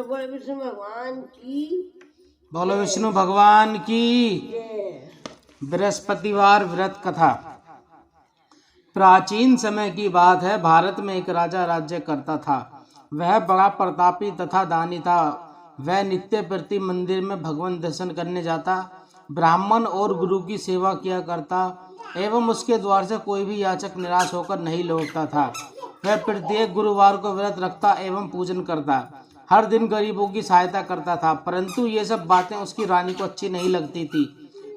बोलो विष्णु भगवान की। बोलो विष्णु भगवान की। बृहस्पतिवार व्रत कथा। प्राचीन समय की बात है। भारत में एक राजा राज्य करता था। वह बड़ा प्रतापी तथा दानी था। वह नित्य प्रति मंदिर में भगवान दर्शन करने जाता, ब्राह्मण और गुरु की सेवा किया करता एवं उसके द्वार से कोई भी याचक निराश होकर नहीं लौटता था। वह प्रत्येक गुरुवार को व्रत रखता एवं पूजन करता, हर दिन गरीबों की सहायता करता था। परंतु ये सब बातें उसकी रानी को अच्छी नहीं लगती थी।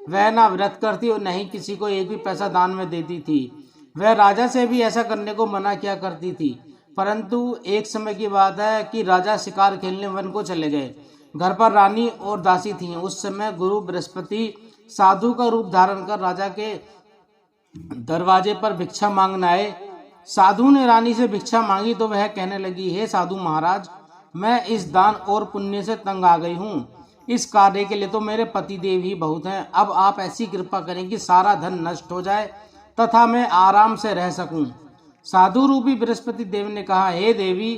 वह ना व्रत करती और न ही किसी को एक भी पैसा दान में देती थी। वह राजा से भी ऐसा करने को मना किया करती थी। परंतु एक समय की बात है कि राजा शिकार खेलने वन को चले गए। घर पर रानी और दासी थीं। उस समय गुरु बृहस्पति साधु का रूप धारण कर राजा के दरवाजे पर भिक्षा मांगने आए। साधु ने रानी से भिक्षा मांगी तो वह कहने लगी, हे साधु महाराज, मैं इस दान और पुण्य से तंग आ गई हूँ। इस कार्य के लिए तो मेरे पति देव ही बहुत हैं। अब आप ऐसी कृपा करें कि सारा धन नष्ट हो जाए तथा मैं आराम से रह सकूं। साधु रूपी बृहस्पति देव ने कहा, हे देवी,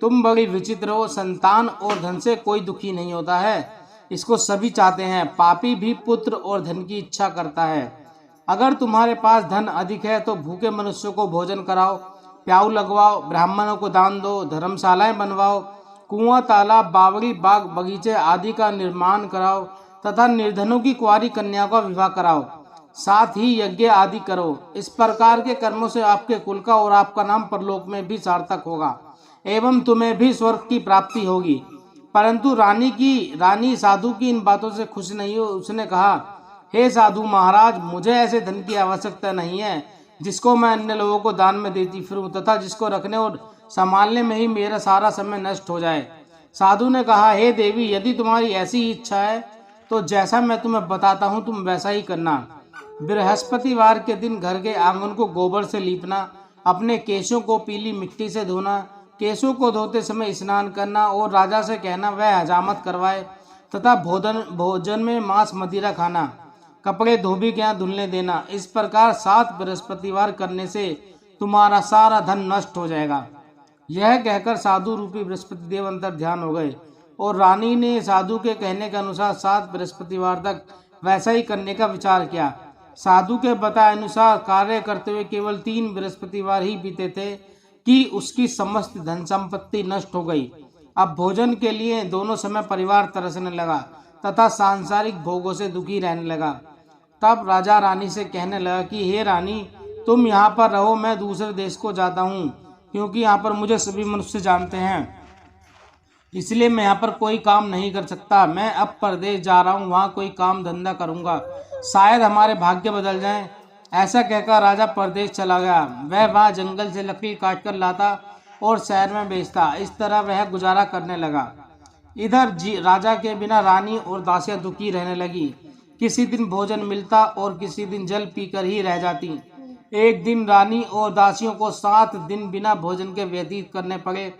तुम बड़ी विचित्र हो। संतान और धन से कोई दुखी नहीं होता है, इसको सभी चाहते हैं। पापी भी पुत्र और धन की इच्छा करता है। अगर तुम्हारे पास धन अधिक है तो भूखे मनुष्यों को भोजन कराओ, प्याऊ लगवाओ, ब्राह्मणों को दान दो, धर्मशालाएं बनवाओ, कुआं, तालाब, बावड़ी, बाग, बगीचे आदि का निर्माण कराओ तथा निर्धनों की कुंवारी कन्या का विवाह कराओ। साथ ही यज्ञ आदि करो। इस प्रकार के कर्मों से आपके कुल का और आपका नाम परलोक में भी सार्थक होगा एवं तुम्हें भी स्वर्ग की प्राप्ति होगी। परंतु रानी साधु की इन बातों से खुश नहीं हो। उसने कहा, हे साधु महाराज, मुझे ऐसे धन की आवश्यकता नहीं है जिसको मैं अन्य लोगों को दान में देती फिरूं तथा जिसको रखने और संभालने में ही मेरा सारा समय नष्ट हो जाए। साधु ने कहा, हे देवी, यदि तुम्हारी ऐसी इच्छा है तो जैसा मैं तुम्हें बताता हूँ तुम वैसा ही करना। बृहस्पतिवार के दिन घर के आंगन को गोबर से लीपना, अपने केशों को पीली मिट्टी से धोना, केशों को धोते समय स्नान करना और राजा से कहना वह हजामत करवाए तथा भोजन में मांस मदिरा खाना, कपड़े धोबी के यहाँ धुलने देना। इस प्रकार 7 बृहस्पतिवार करने से तुम्हारा सारा धन नष्ट हो जाएगा। यह कहकर साधु रूपी बृहस्पति देव अंतर ध्यान हो गए और रानी ने साधु के कहने के अनुसार 7 बृहस्पतिवार तक वैसा ही करने का विचार किया। साधु के बताए अनुसार कार्य करते हुए केवल 3 बृहस्पतिवार ही बीते थे कि उसकी समस्त धन संपत्ति नष्ट हो गई। अब भोजन के लिए दोनों समय परिवार तरसने लगा तथा सांसारिक भोगों से दुखी रहने लगा। तब राजा रानी से कहने लगा कि हे रानी, तुम यहाँ पर रहो, मैं दूसरे देश को जाता हूँ, क्योंकि यहाँ पर मुझे सभी मनुष्य जानते हैं, इसलिए मैं यहाँ पर कोई काम नहीं कर सकता। मैं अब परदेश जा रहा हूँ, वहाँ कोई काम धंधा करूँगा, शायद हमारे भाग्य बदल जाएं। ऐसा कहकर राजा परदेश चला गया। वह वहाँ जंगल से लकड़ी काट कर लाता और शहर में बेचता। इस तरह वह गुजारा करने लगा। इधर राजा के बिना रानी और दासियां दुखी रहने लगी। किसी दिन भोजन मिलता और किसी दिन जल पीकर ही रह जाती। एक दिन रानी और दासियों को 7 दिन बिना भोजन के व्यतीत करने पड़े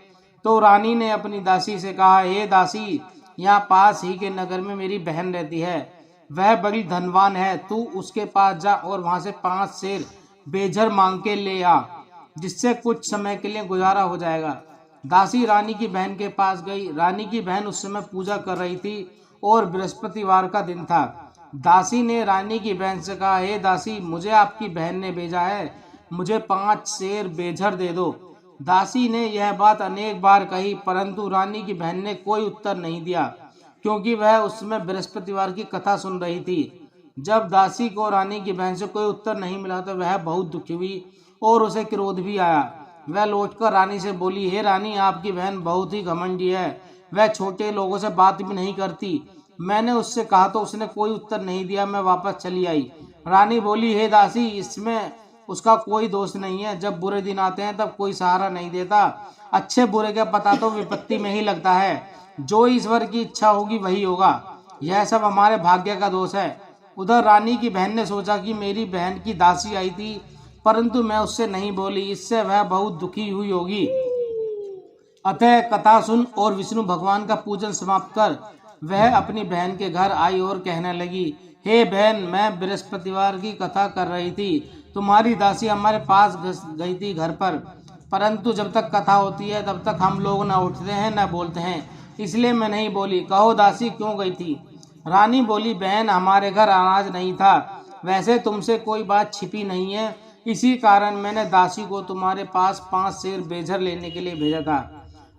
तो रानी ने अपनी दासी से कहा, हे दासी, यहाँ पास ही के नगर में मेरी बहन रहती है, वह बड़ी धनवान है। तू उसके पास जा और वहां से 5 शेर बेझर मांग के ले आ, जिससे कुछ समय के लिए गुजारा हो जाएगा। दासी रानी की बहन के पास गई। रानी की बहन उस समय पूजा कर रही थी और बृहस्पतिवार का दिन था। दासी ने रानी की बहन से कहा, हे दासी, मुझे आपकी बहन ने भेजा है, मुझे 5 शेर बेझर दे दो। दासी ने यह बात अनेक बार कही, परंतु रानी की बहन ने कोई उत्तर नहीं दिया, क्योंकि वह उस समय बृहस्पतिवार की कथा सुन रही थी। जब दासी को रानी की बहन से कोई उत्तर नहीं मिला तो वह बहुत दुखी हुई और उसे क्रोध भी आया। वह लौटकर रानी से बोली, हे रानी, आपकी बहन बहुत ही घमंडी है, वह छोटे लोगों से बात भी नहीं करती। मैंने उससे कहा तो उसने कोई उत्तर नहीं दिया, मैं वापस चली आई। रानी बोली, हे दासी, इसमें उसका कोई दोष नहीं है। जब बुरे दिन आते हैं तब कोई सहारा नहीं देता। अच्छे बुरे का पता तो विपत्ति में ही लगता है। जो ईश्वर की इच्छा होगी वही होगा। यह सब हमारे भाग्य का दोष है। उधर रानी की बहन ने सोचा कि मेरी बहन की दासी आई थी, परंतु मैं उससे नहीं बोली, इससे वह बहुत दुखी हुई होगी। अतः कथा सुन और विष्णु भगवान का पूजन समाप्त कर वह अपनी बहन के घर आई और कहने लगी, हे बहन, मैं बृहस्पतिवार की कथा कर रही थी, तुम्हारी दासी हमारे पास गई थी घर पर, परंतु जब तक कथा होती है तब तक हम लोग न उठते हैं न बोलते हैं, इसलिए मैं नहीं बोली। कहो दासी क्यों गई थी? रानी बोली, बहन हमारे घर अनाज नहीं था, वैसे तुमसे कोई बात छिपी नहीं है, इसी कारण मैंने दासी को तुम्हारे पास 5 सेर बेझर लेने के लिए भेजा था।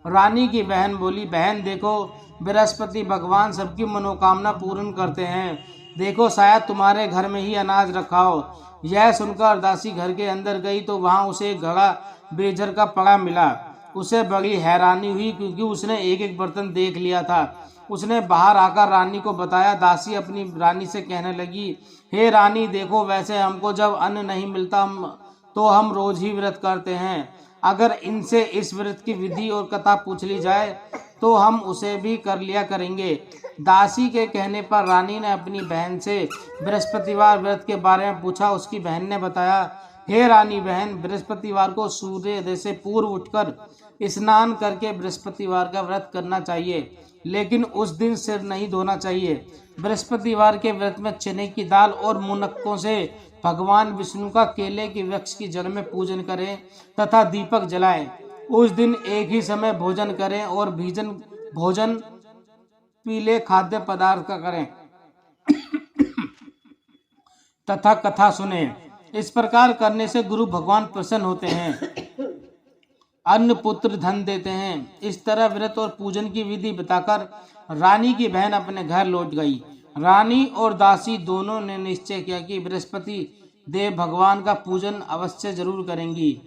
रानी की बहन बोली, बहन देखो, बृहस्पति भगवान सबकी मनोकामना पूर्ण करते हैं, देखो शायद तुम्हारे घर में ही अनाज रखा हो। यह सुनकर दासी घर के अंदर गई तो वहां उसे एक घड़ा बेझर का पड़ा मिला। उसे बड़ी हैरानी हुई क्योंकि उसने एक एक बर्तन देख लिया था। उसने बाहर आकर रानी को बताया। दासी अपनी रानी से कहने लगी, हे रानी देखो, वैसे हमको जब अन्न नहीं मिलता तो हम रोज ही व्रत करते हैं। अगर इनसे इस व्रत की विधि और कथा पूछ ली जाए तो हम उसे भी कर लिया करेंगे। दासी के कहने पर रानी ने अपनी बहन से बृहस्पतिवार व्रत के बारे में पूछा। उसकी बहन ने बताया, हे रानी बहन, बृहस्पतिवार को सूर्योदय से पूर्व उठकर स्नान करके बृहस्पतिवार का व्रत करना चाहिए, लेकिन उस दिन सिर नहीं धोना चाहिए। बृहस्पतिवार के व्रत में चने की दाल और मुनक्कों से भगवान विष्णु का केले के वृक्ष की जड़ में पूजन करें तथा दीपक जलाएं। उस दिन एक ही समय भोजन करें और भोजन पीले खाद्य पदार्थ का करें तथा कथा सुने। इस प्रकार करने से गुरु भगवान प्रसन्न होते हैं, अन्न पुत्र धन देते हैं। इस तरह व्रत और पूजन की विधि बताकर रानी की बहन अपने घर लौट गई। रानी और दासी दोनों ने निश्चय किया कि बृहस्पति देव भगवान का पूजन अवश्य जरूर करेंगी।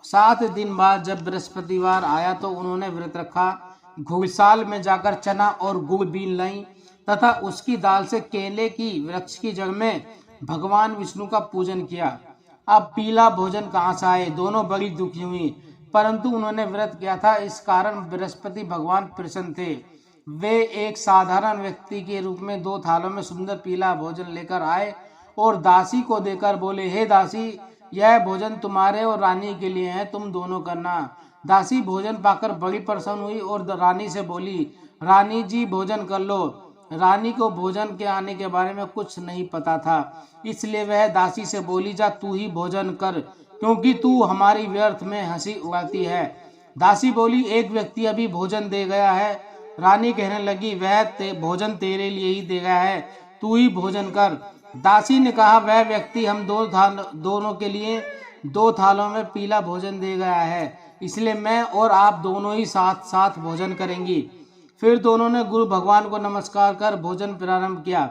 7 दिन बाद जब बृहस्पतिवार आया तो उन्होंने व्रत रखा। घुड़साल में जाकर चना और गुड़ बीन लाई तथा उसकी दाल से केले की वृक्ष की जड़ में भगवान विष्णु का पूजन किया। अब पीला भोजन कहाँ से आए? दोनों बड़ी दुखी हुई, परंतु उन्होंने व्रत किया था, इस कारण बृहस्पति भगवान प्रसन्न थे। वे एक साधारण व्यक्ति के रूप में 2 थालों में सुंदर पीला भोजन लेकर आए और दासी को देकर बोले, हे दासी, यह भोजन तुम्हारे और रानी के लिए है, तुम दोनों करना। दासी भोजन पाकर बड़ी प्रसन्न हुई और रानी से बोली, रानी जी भोजन कर लो। रानी को भोजन के आने के बारे में कुछ नहीं पता था, इसलिए वह दासी से बोली, जा तू ही भोजन कर, क्योंकि तू हमारी व्यर्थ में हंसी उड़ाती है। दासी बोली, एक व्यक्ति अभी भोजन दे गया है। रानी कहने लगी, वह भोजन तेरे लिए ही दे गया है, तू ही भोजन कर। दासी ने कहा, वह व्यक्ति हम दोनों के लिए 2 थालों में पीला भोजन दे गया है, इसलिए मैं और आप दोनों ही साथ साथ भोजन करेंगी। फिर दोनों ने गुरु भगवान को नमस्कार कर भोजन प्रारंभ किया।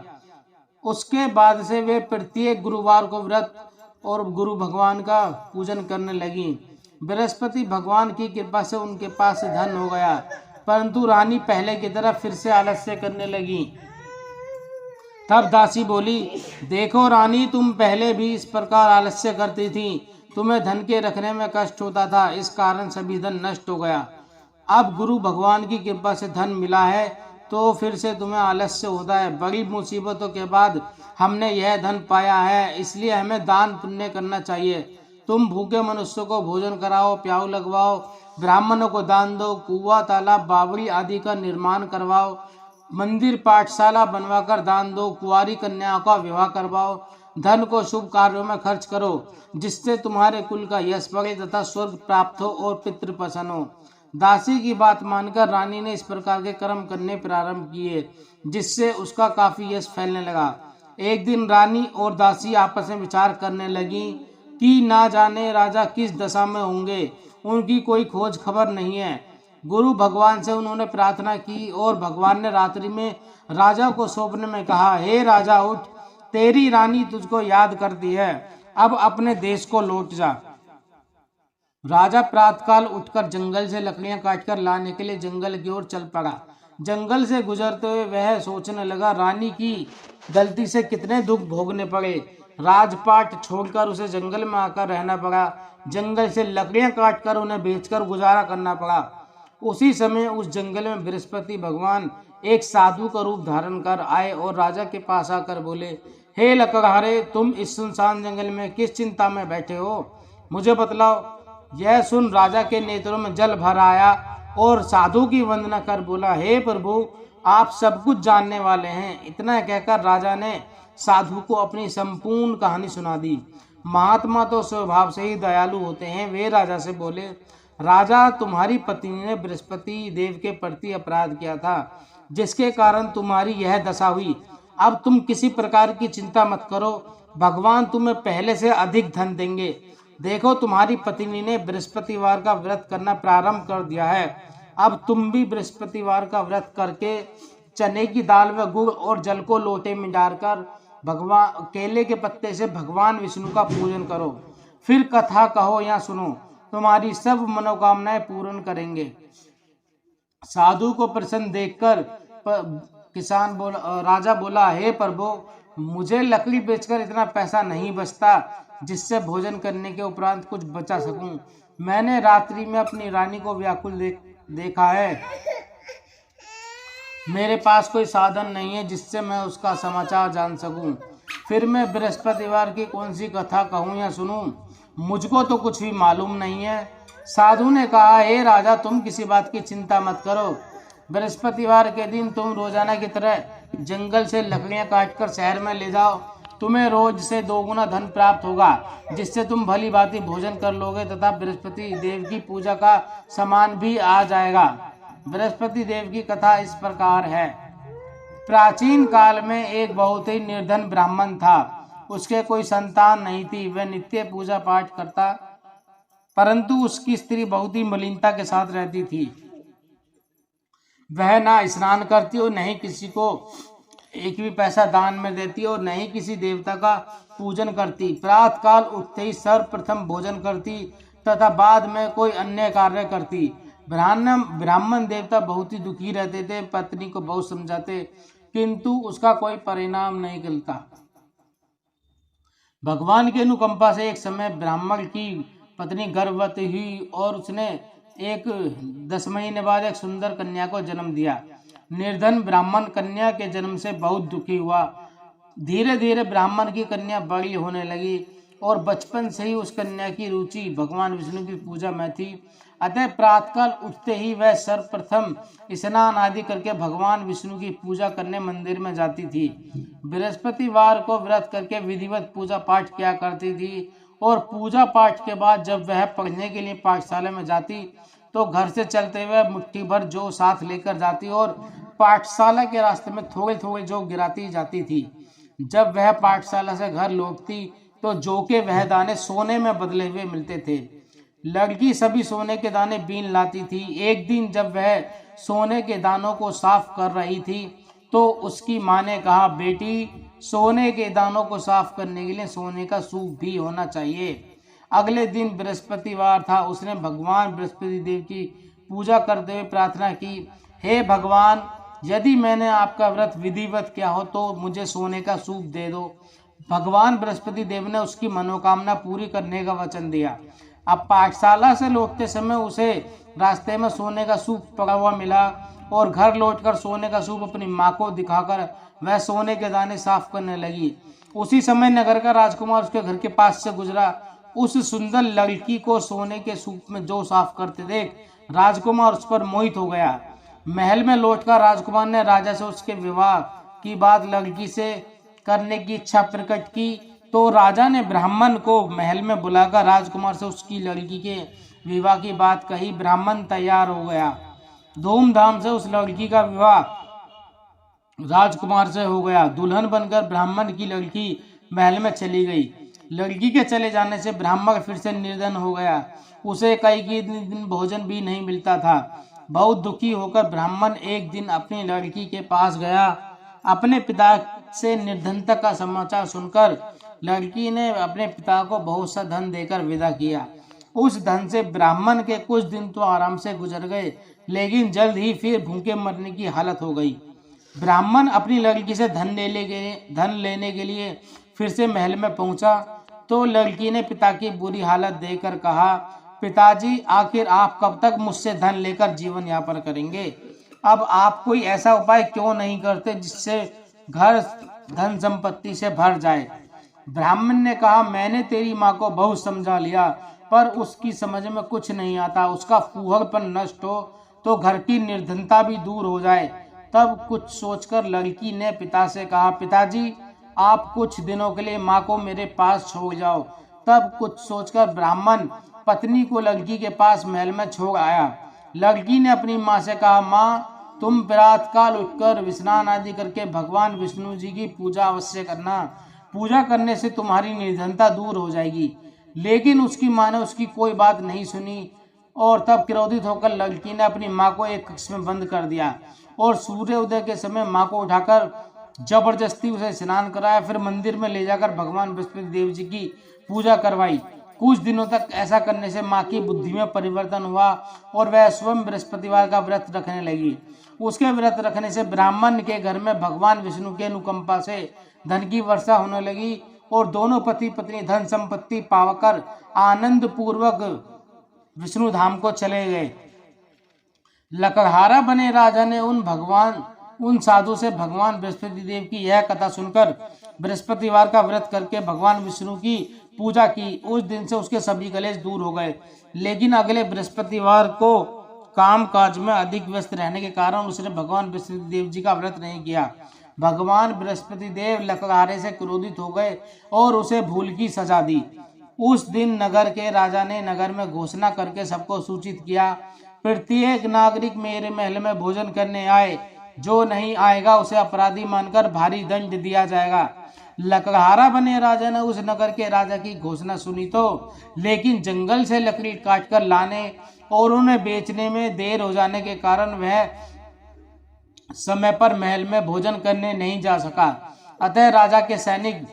उसके बाद से वे प्रत्येक गुरुवार को व्रत और गुरु भगवान का पूजन करने लगी। बृहस्पति भगवान की कृपा से उनके पास धन हो गया, परंतु रानी पहले की तरह फिर से आलस्य करने लगी। तब दासी बोली, देखो रानी, तुम पहले भी इस प्रकार आलस्य करती थी, तुम्हें धन के रखने में कष्ट होता था, इस कारण सभी धन नष्ट हो गया। अब गुरु भगवान की कृपा से धन मिला है तो फिर से तुम्हें आलस्य होता है। बड़ी मुसीबतों के बाद हमने यह धन पाया है, इसलिए हमें दान पुण्य करना चाहिए। तुम भूखे मनुष्यों को भोजन कराओ, प्याऊ लगवाओ, ब्राह्मणों को दान दो, कुआं तालाब बावड़ी आदि का निर्माण करवाओ, मंदिर पाठशाला बनवाकर दान दो, कुंवारी कन्याओं का विवाह करवाओ, धन को शुभ कार्यों में खर्च करो, जिससे तुम्हारे कुल का यश बढ़े तथा स्वर्ग प्राप्त हो और पितृ प्रसन्न हो। दासी की बात मानकर रानी ने इस प्रकार के कर्म करने प्रारंभ किए, जिससे उसका काफी यश फैलने लगा। एक दिन रानी और दासी आपस में विचार करने लगी कि ना जाने राजा किस दशा में होंगे, उनकी कोई खोज खबर नहीं है। गुरु भगवान से उन्होंने प्रार्थना की और भगवान ने रात्रि में राजा को सौंपने में कहा, हे राजा उठ, तेरी रानी तुझको याद करती है, अब अपने देश को लौट जा। राजा प्रातःकाल उठकर जंगल से लकड़ियां काटकर लाने के लिए जंगल की ओर चल पड़ा। जंगल से गुजरते हुए वह सोचने लगा, रानी की गलती से कितने दुख भोगने पड़े। राजपाट छोड़कर उसे जंगल में आकर रहना पड़ा, जंगल से लकड़ियां काटकर उन्हें बेचकर गुजारा करना पड़ा। उसी समय उस जंगल में बृहस्पति भगवान एक साधु का रूप धारण कर आए और राजा के पास आकर बोले, हे लकड़हारे, तुम इस सुनसान जंगल में किस चिंता में बैठे हो, मुझे बतलाओ। यह सुन राजा के नेत्रों में जल भर आया और साधु की वंदना कर बोला, हे प्रभु, आप सब कुछ जानने वाले हैं। इतना कहकर राजा ने साधु को अपनी संपूर्ण कहानी सुना दी। महात्मा तो स्वभाव से ही दयालु होते हैं। वे राजा से बोले, राजा, तुम्हारी पत्नी ने बृहस्पति देव के प्रति अपराध किया था, जिसके कारण तुम्हारी यह दशा हुई। अब तुम किसी प्रकार की चिंता मत करो, भगवान तुम्हें पहले से अधिक धन देंगे। देखो, तुम्हारी पत्नी ने बृहस्पतिवार का व्रत करना प्रारंभ कर दिया है। अब तुम भी बृहस्पतिवार का व्रत करके चने की दाल व गुड़ और जल को लोटे में डालकर भगवान केले के पत्ते से भगवान विष्णु का पूजन करो। फिर कथा कहो या सुनो, तुम्हारी सब मनोकामनाएं पूर्ण करेंगे। साधु को प्रसन्न देखकर राजा बोला, हे प्रभु, मुझे लकड़ी बेचकर इतना पैसा नहीं बचता जिससे भोजन करने के उपरांत कुछ बचा सकूं। मैंने रात्रि में अपनी रानी को व्याकुल देखा है। मेरे पास कोई साधन नहीं है जिससे मैं उसका समाचार जान सकूं। फिर मैं बृहस्पतिवार की कौन सी कथा कहूं या सुनूं? मुझको तो कुछ भी मालूम नहीं है। साधु ने कहा, हे राजा, तुम किसी बात की चिंता मत करो। बृहस्पतिवार के दिन तुम रोजाना की तरह जंगल से लकड़ियां काटकर शहर में ले जाओ। तुम्हें रोज से 2 गुना धन प्राप्त होगा, जिससे तुम भली भांति भोजन कर लोगे तथा बृहस्पति देव की पूजा का सामान भी आ जाएगा। बृहस्पति देव की कथा इस प्रकार है। प्राचीन काल में एक बहुत ही निर्धन ब्राह्मण था। उसके कोई संतान नहीं थी। वह नित्य पूजा पाठ करता, परंतु उसकी स्त्री बहुत ही मलिनता के साथ रहती थी। वह ना स्नान करती और न ही किसी को एक भी पैसा दान में देती और न ही किसी देवता का पूजन करती। प्रातः काल उठते ही सर्वप्रथम भोजन करती तथा बाद में कोई अन्य कार्य करती। ब्राह्मण देवता बहुत ही दुखी रहते थे। पत्नी को बहुत समझाते, किंतु उसका कोई परिणाम नहीं मिलता। भगवान की अनुकंपा से एक समय ब्राह्मण की पत्नी गर्भवती हुई और उसने 10 महीने बाद एक सुंदर कन्या को जन्म दिया। निर्धन ब्राह्मण कन्या के जन्म से बहुत दुखी हुआ। धीरे धीरे ब्राह्मण की कन्या बड़ी होने लगी और बचपन से ही उस कन्या की रुचि भगवान विष्णु की पूजा में थी। अतः प्रातःकाल उठते ही वह सर्वप्रथम स्नान आदि करके भगवान विष्णु की पूजा करने मंदिर में जाती थी। बृहस्पतिवार को व्रत करके विधिवत पूजा पाठ किया करती थी और पूजा पाठ के बाद जब वह पढ़ने के लिए पाठशाला में जाती तो घर से चलते हुए मुट्ठी भर जौ साथ लेकर जाती और पाठशाला के रास्ते में थोड़े थोड़े जौ गिराती जाती थी। जब वह पाठशाला से घर लौटती तो जौ के वह दाने सोने में बदले हुए मिलते थे। लड़की सभी सोने के दाने बीन लाती थी। एक दिन जब वह सोने के दानों को साफ कर रही थी तो उसकी माँ ने कहा, बेटी, सोने के दानों को साफ करने के लिए सोने का सूप भी होना चाहिए। अगले दिन बृहस्पतिवार था। उसने भगवान बृहस्पति देव की पूजा करते हुए प्रार्थना की, हे भगवान, यदि मैंने आपका व्रत विधिवत किया हो तो मुझे सोने का सूप दे दो। भगवान बृहस्पति देव ने उसकी मनोकामना पूरी करने का वचन दिया। अब पाठशाला से लौटते समय उसे रास्ते में सोने का सूप पड़ा हुआ मिला और घर लौटकर सोने का सूप अपनी माँ को दिखाकर वह सोने के दाने साफ करने लगी। उसी समय नगर का राजकुमार उसके घर के पास से गुजरा। उस सुंदर लड़की को सोने के सूप में जो साफ करते देख राजकुमार उस पर मोहित हो गया। महल में लौटकर राजकुमार ने राजा से उसके विवाह की बात लड़की से करने की इच्छा प्रकट की तो राजा ने ब्राह्मण को महल में बुलाकर राजकुमार से उसकी लड़की के विवाह की बात कही। ब्राह्मण तैयार हो गया। धूमधाम से उस लड़की का विवाह राजकुमार से हो गया। दुल्हन बनकर ब्राह्मण की लड़की महल में चली गई। लड़की के चले जाने से ब्राह्मण फिर से निर्धन हो गया। उसे कई दिन भोजन भी नहीं मिलता था। बहुत दुखी होकर ब्राह्मण एक दिन अपनी लड़की के पास गया। अपने पिता से निर्धनता का समाचार सुनकर लड़की ने अपने पिता को बहुत सा धन देकर विदा किया। उस धन से ब्राह्मण के कुछ दिन तो आराम से गुजर गए, लेकिन जल्द ही फिर भूखे मरने की हालत हो गई। ब्राह्मण अपनी लड़की से धन लेने के लिए फिर से महल में पहुंचा तो लड़की ने पिता की बुरी हालत देखकर कहा, पिताजी, आखिर आप कब तक मुझसे धन लेकर जीवन यापन करेंगे? अब आप कोई ऐसा उपाय क्यों नहीं करते जिससे घर धन संपत्ति से भर जाए? ब्राह्मण ने कहा, मैंने तेरी माँ को बहुत समझा लिया पर उसकी समझ में कुछ नहीं आता। उसका फूहड़पन नष्ट हो तो घर की निर्धनता भी दूर हो जाए। तब कुछ सोचकर लड़की ने पिता से कहा, पिताजी, आप कुछ दिनों के लिए माँ को मेरे पास छोड़ जाओ। तब कुछ सोचकर ब्राह्मण पत्नी को लड़की के पास महल में छोड़ आया। लड़की ने अपनी माँ से कहा, माँ तुम प्रातःकाल उठकर स्नान आदि करके भगवान विष्णु जी की पूजा अवश्य करना, पूजा करने से तुम्हारी निर्धनता दूर हो जाएगी। लेकिन उसकी माँ ने उसकी कोई बात नहीं सुनी और तब क्रोधित होकर लड़की ने अपनी माँ को एक कक्ष में बंद कर दिया और सूर्योदय के समय माँ को उठाकर जबरदस्ती उसे स्नान कराया, फिर मंदिर में ले जाकर भगवान बृहस्पति देव जी की पूजा करवाई। कुछ दिनों तक ऐसा करने से माँ की बुद्धि में परिवर्तन हुआ और वह स्वयं बृहस्पतिवार का व्रत रखने लगी। उसके व्रत रखने से ब्राह्मण के घर में भगवान विष्णु के अनुकंपा से धन की वर्षा होने लगी और दोनों पति पत्नी धन संपत्ति पाकर आनंद पूर्वक विष्णु धाम को चले गए। लकड़हारा बने राजा ने उन साधु से भगवान बृहस्पति देव की यह कथा सुनकर बृहस्पतिवार का व्रत करके भगवान विष्णु की पूजा की। उस दिन से उसके सभी कलेश दूर हो गए। लेकिन अगले बृहस्पतिवार को काम काज में अधिक व्यस्त रहने के कारण उसने भगवान बृहस्पति देव जी का व्रत नहीं किया। भगवान बृहस्पति देव लकड़हारे से क्रोधित हो गए और उसे भूल की सजा दी। उस दिन नगर के राजा ने नगर में घोषणा करके सबको सूचित किया, प्रत्येक नागरिक मेरे महल में भोजन करने आए, जो नहीं आएगा उसे अपराधी मानकर भारी दंड दिया जाएगा। लकड़हारा बने राजा ने उस नगर के राजा की घोषणा सुनी तो, लेकिन जंगल से लकड़ी काटकर लाने और उन्हें बेचने में देर हो जाने के कारण वह समय पर महल में भोजन करने नहीं जा सका। अतः राजा के सैनिक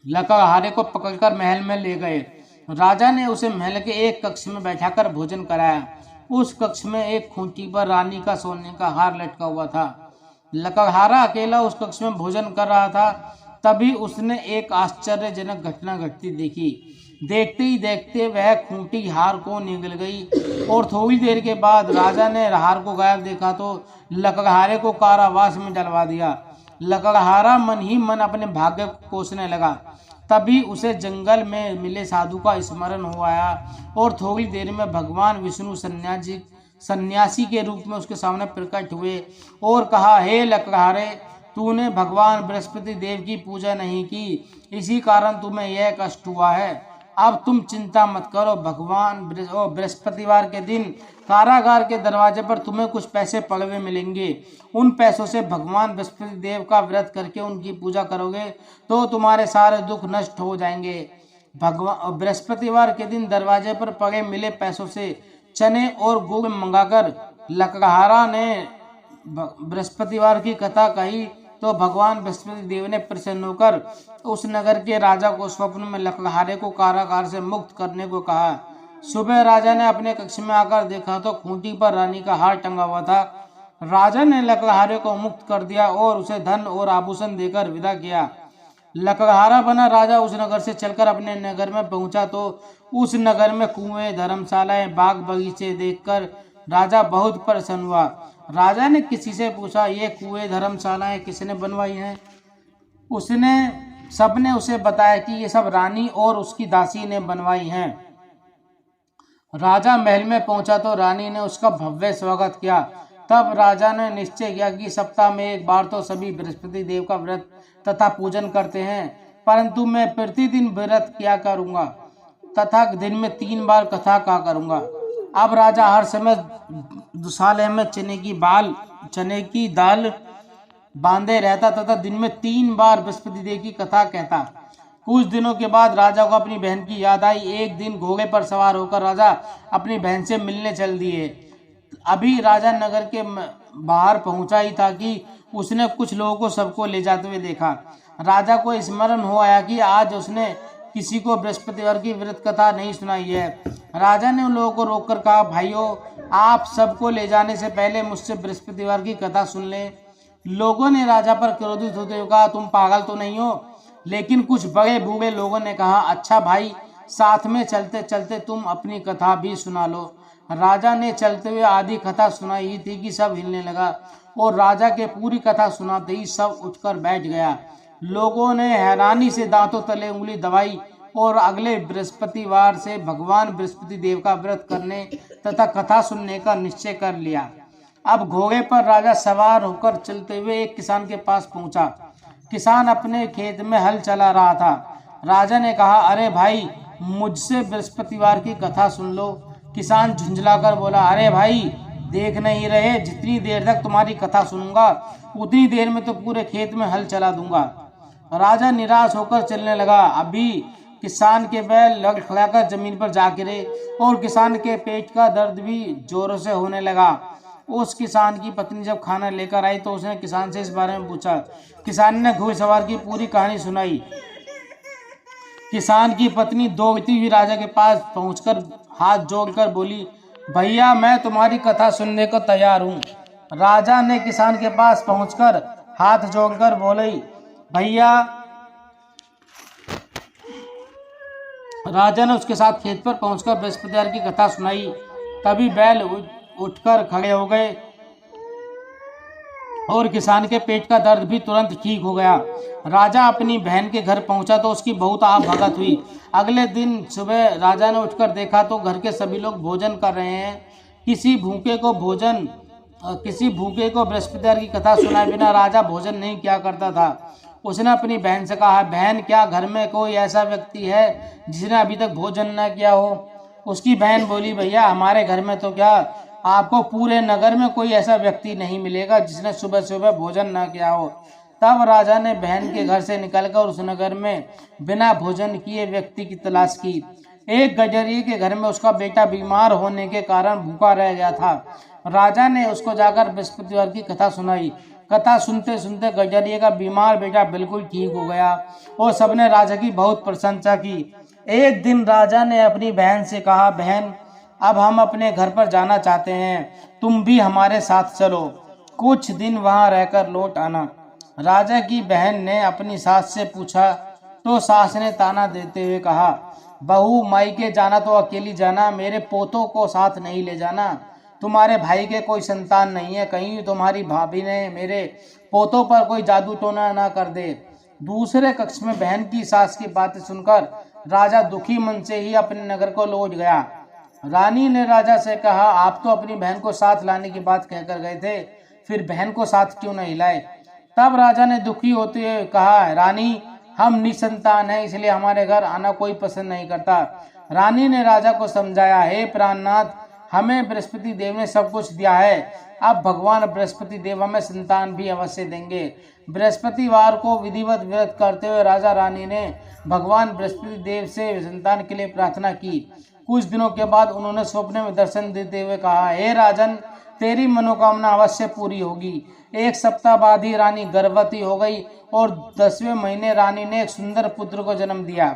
लकड़हारे को पकड़कर महल में ले गए। राजा ने उसे महल के एक कक्ष में बैठाकर भोजन कराया। उस कक्ष में एक खूंटी पर रानी का सोने का हार लटका हुआ था। लकड़हारा अकेला उस कक्ष में भोजन कर रहा था। तभी उसने एक आश्चर्यजनक घटना घटती देखी। देखते ही देखते वह खूंटी हार को निगल गई और थोड़ी देर के बाद राजा ने हार को गायब देखा तो लकड़हारे को कारावास में डलवा दिया। लकड़हारा मन ही मन अपने भाग्य को कोसने लगा। तभी उसे जंगल में मिले साधु का स्मरण हो आया और थोड़ी देर में भगवान विष्णु सन्यासी के रूप में उसके सामने प्रकट हुए और कहा, हे लकड़हारे, तूने भगवान बृहस्पति देव की पूजा नहीं की, इसी कारण तुम्हें यह कष्ट हुआ है। अब तुम चिंता मत करो, भगवान बृहस्पतिवार के दिन कारागार के दरवाजे पर तुम्हें कुछ पैसे पड़े हुए मिलेंगे। उन पैसों से भगवान बृहस्पति देव का व्रत करके उनकी पूजा करोगे तो तुम्हारे सारे दुख नष्ट हो जाएंगे। भगवान बृहस्पतिवार के दिन दरवाजे पर पड़े मिले पैसों से चने और गुड़ मंगाकर लकड़हारा ने बृहस्पतिवार की कथा कही तो भगवान बृहस्पति देव ने प्रसन्न होकर उस नगर के राजा को स्वप्न में लकड़हारे को कारागार से मुक्त करने को कहा। सुबह राजा ने अपने कक्ष में आकर देखा तो खूंटी पर रानी का हार टंगा हुआ था। राजा ने लकड़हारे को मुक्त कर दिया और उसे धन और आभूषण देकर विदा किया। लकड़हारा बना राजा उस नगर से चलकर अपने नगर में पहुंचा तो उस नगर में कुएं, धर्मशालाएं, बाग बगीचे देखकर राजा बहुत प्रसन्न हुआ। राजा ने किसी से पूछा, ये कुएं, धर्मशालाएं किसने बनवाई हैं? सबने उसे बताया कि ये सब रानी और उसकी दासी ने बनवाई हैं। राजा महल में पहुंचा तो रानी ने उसका भव्य स्वागत किया। तब राजा ने निश्चय किया कि सप्ताह में एक बार तो सभी बृहस्पति देव का व्रत तथा पूजन करते हैं, परंतु मैं प्रतिदिन व्रत किया करूंगा तथा दिन में 3 बार कथा कहा करूंगा। अब राजा हर समय दुशाले में चने की दाल बांधे रहता तथा दिन में 3 बार बृहस्पति देव की कथा कहता। कुछ दिनों के बाद राजा को अपनी बहन की याद आई। एक दिन घोड़े पर सवार होकर राजा अपनी बहन से मिलने चल दिए। अभी राजा नगर के बाहर पहुंचा ही था कि उसने कुछ लोगों को सबको ले जाते हुए देखा। राजा को स्मरण हो आया कि आज उसने किसी को बृहस्पतिवार की व्रत कथा नहीं सुनाई है। राजा ने उन लोगों को रोककर कहा, भाइयों, आप सबको ले जाने से पहले मुझसे बृहस्पतिवार की कथा सुन लें। लोगों ने राजा पर क्रोधित होते हुए कहा, तुम पागल तो नहीं हो? लेकिन कुछ बड़े बूढ़े लोगों ने कहा, अच्छा भाई, साथ में चलते चलते तुम अपनी कथा भी सुना लो। राजा ने चलते हुए आधी कथा सुनाई ही थी कि सब हिलने लगा और राजा के पूरी कथा सुनाते ही सब उठकर बैठ गया। लोगों ने हैरानी से दांतों तले उंगली दबाई और अगले बृहस्पतिवार से भगवान बृहस्पति देव का व्रत करने तथा कथा सुनने का निश्चय कर लिया। अब घोड़े पर राजा सवार होकर चलते हुए एक किसान के पास पहुंचा। किसान अपने खेत में हल चला रहा था। राजा ने कहा, अरे भाई, मुझसे बृहस्पतिवार की कथा सुन लो। किसान झुंझलाकर बोला, अरे भाई देख नहीं रहे, जितनी देर तक तुम्हारी कथा सुनूंगा उतनी देर में तो पूरे खेत में हल चला दूंगा। राजा निराश होकर चलने लगा। अभी किसान के बैल लड़खड़ाकर जमीन पर जा गिरे और किसान के पेट का दर्द भी जोरों से होने लगा। उस किसान की पत्नी जब खाना लेकर आई तो उसने किसान से इस बारे में पूछा। किसान ने घुड़सवार की पूरी कहानी सुनाई। किसान की पत्नी दौड़ती हुई राजा के पास पहुंचकर हाथ जोड़कर बोली, भैया मैं तुम्हारी कथा सुनने को तैयार हूँ। राजा ने किसान के पास पहुंचकर हाथ जोड़कर बोले, भैया। राजा ने उसके साथ खेत पर पहुंचकर बृहस्पतिवार की कथा सुनाई। तभी बैल उठकर खड़े हो गए और किसान के पेट का दर्द भी तुरंत ठीक हो गया। राजा अपनी बहन के घर पहुंचा तो उसकी बहुत आह भगत हुई। अगले दिन सुबह राजा ने उठकर देखा तो घर के सभी लोग भोजन कर रहे हैं। किसी भूखे को बृहस्पतिवार की कथा सुनाए बिना राजा भोजन नहीं किया करता था। उसने अपनी बहन से कहा, बहन क्या घर में कोई ऐसा व्यक्ति है जिसने अभी तक भोजन न किया हो? उसकी बहन बोली, भैया हमारे घर में तो क्या, आपको पूरे नगर में कोई ऐसा व्यक्ति नहीं मिलेगा जिसने सुबह सुबह भोजन न किया हो। तब राजा ने बहन के घर से निकलकर उस नगर में बिना भोजन किए व्यक्ति की तलाश की। एक गजरिए के घर में उसका बेटा बीमार होने के कारण भूखा रह गया था। राजा ने उसको जाकर बृहस्पतिवार की कथा सुनाई। कथा सुनते सुनते गजरिए का बीमार बेटा बिल्कुल ठीक हो गया और सबने राजा की बहुत प्रशंसा की। एक दिन राजा ने अपनी बहन से कहा, बहन अब हम अपने घर पर जाना चाहते हैं, तुम भी हमारे साथ चलो, कुछ दिन वहां रहकर लौट आना। राजा की बहन ने अपनी सास से पूछा तो सास ने ताना देते हुए कहा, बहू मायके जाना तो अकेली जाना, मेरे पोतों को साथ नहीं ले जाना। तुम्हारे भाई के कोई संतान नहीं है, कहीं तुम्हारी भाभी ने मेरे पोतों पर कोई जादू टोना ना कर दे। दूसरे कक्ष में बहन की सास की बातें सुनकर राजा दुखी मन से ही अपने नगर को लौट गया। रानी ने राजा से कहा, आप तो अपनी बहन को साथ लाने की बात कहकर गए थे, फिर बहन को साथ क्यों नहीं लाए? तब राजा ने दुखी होते हुए कहा, रानी हम निसंतान हैं, इसलिए हमारे घर आना कोई पसंद नहीं करता। रानी ने राजा को समझाया, हे प्राणनाथ, हमें बृहस्पति देव ने सब कुछ दिया है, अब भगवान बृहस्पति देव हमें संतान भी अवश्य देंगे। बृहस्पतिवार को विधिवत व्रत करते हुए राजा रानी ने भगवान बृहस्पति देव से संतान के लिए प्रार्थना की। कुछ दिनों के बाद उन्होंने स्वप्न में दर्शन देते हुए कहा, हे राजन, तेरी मनोकामना अवश्य पूरी होगी। एक सप्ताह बाद ही रानी गर्भवती हो गई और 10वें महीने रानी ने एक सुंदर पुत्र को जन्म दिया।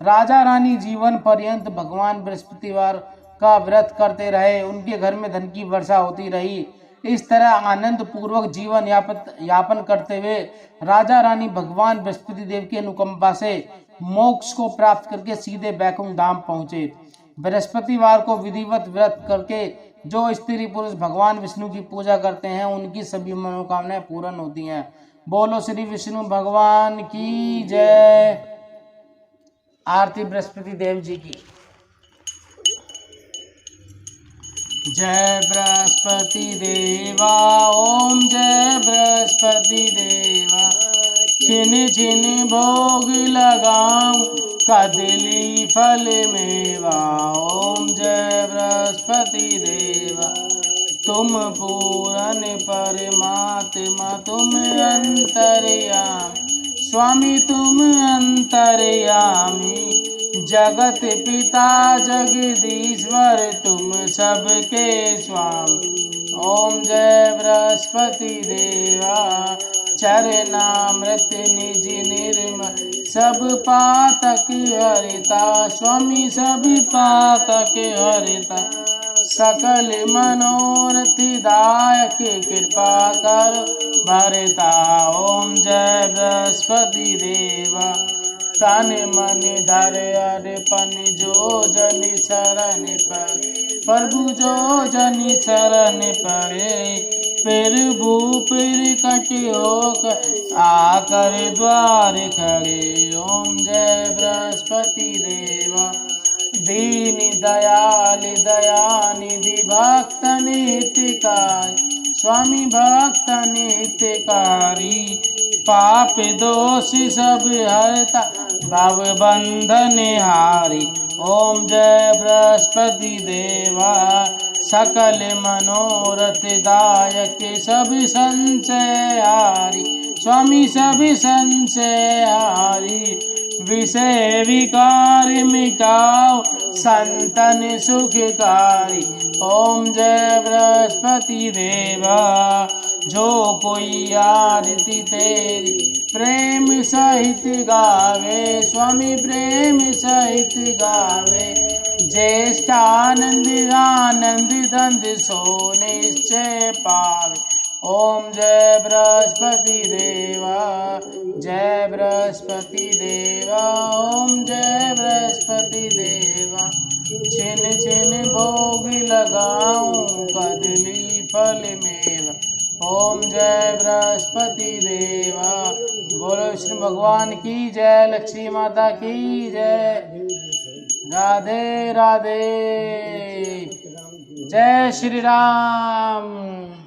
राजा रानी जीवन पर्यंत भगवान बृहस्पतिवार का व्रत करते रहे। उनके घर में धन की वर्षा होती रही। इस तरह आनंद पूर्वक जीवन यापन करते हुए राजा रानी भगवान बृहस्पति देव की अनुकंपा से मोक्ष को प्राप्त करके सीधे बैकुंठ धाम पहुँचे। बृहस्पतिवार को विधिवत व्रत करके जो स्त्री पुरुष भगवान विष्णु की पूजा करते हैं उनकी सभी मनोकामनाएं पूर्ण होती हैं। बोलो श्री विष्णु भगवान की जय। आरती बृहस्पति देव जी की। जय बृहस्पति देवा, ओम जय बृहस्पति देवा। छिन छिन भोग लगाऊं कदली फल मेवा, ओम जय बृहस्पति देवा। तुम पूरन परमात्मा तुम अंतर्यामी, स्वामी तुम अंतर्यामी। जगत पिता जगदीश्वर तुम सबके स्वामी, ओम जय बृहस्पति देवा। चरणामृत निज निर्मल सब पातक हरिता, स्वामी सब पातक हरिता। सकल मनोरथ दायक कृपा कर भरता, ओम जय बृहस्पति देवा। तन मन धर अर्पण जो जन शरण पर, प्रभु जो जन शरण परे। फिर भूपिर कट होकर आकर द्वार खड़े, ओम जय बृहस्पति देवा। दीन दयाल दयानिधि भक्त हितकारी, स्वामी भक्त हितकारी। पाप दोष सब हरता भव बंधन हारी, ओम जय बृहस्पति देवा सकल मनोरथ दायक सभी संशय हारी स्वामी सभी संशय हारी विषय विकार मिटाओ संतन सुखकारी। ओम जय बृहस्पति देवा जो कोई आरती तेरी प्रेम सहित गावे स्वामी प्रेम सहित गावे ज्येष्ठानंद आनंद दंद सो निश्चय पावे। ओम जय बृहस्पति देवा जय बृहस्पति देवा ओम जय बृहस्पति देवा छिन छिन भोग लगाऊं कदली फल मेवा। ओम जय बृहस्पति देवा। बोलो श्री भगवान की जय, लक्ष्मी माता की जय। राधे राधे। जय श्री राम।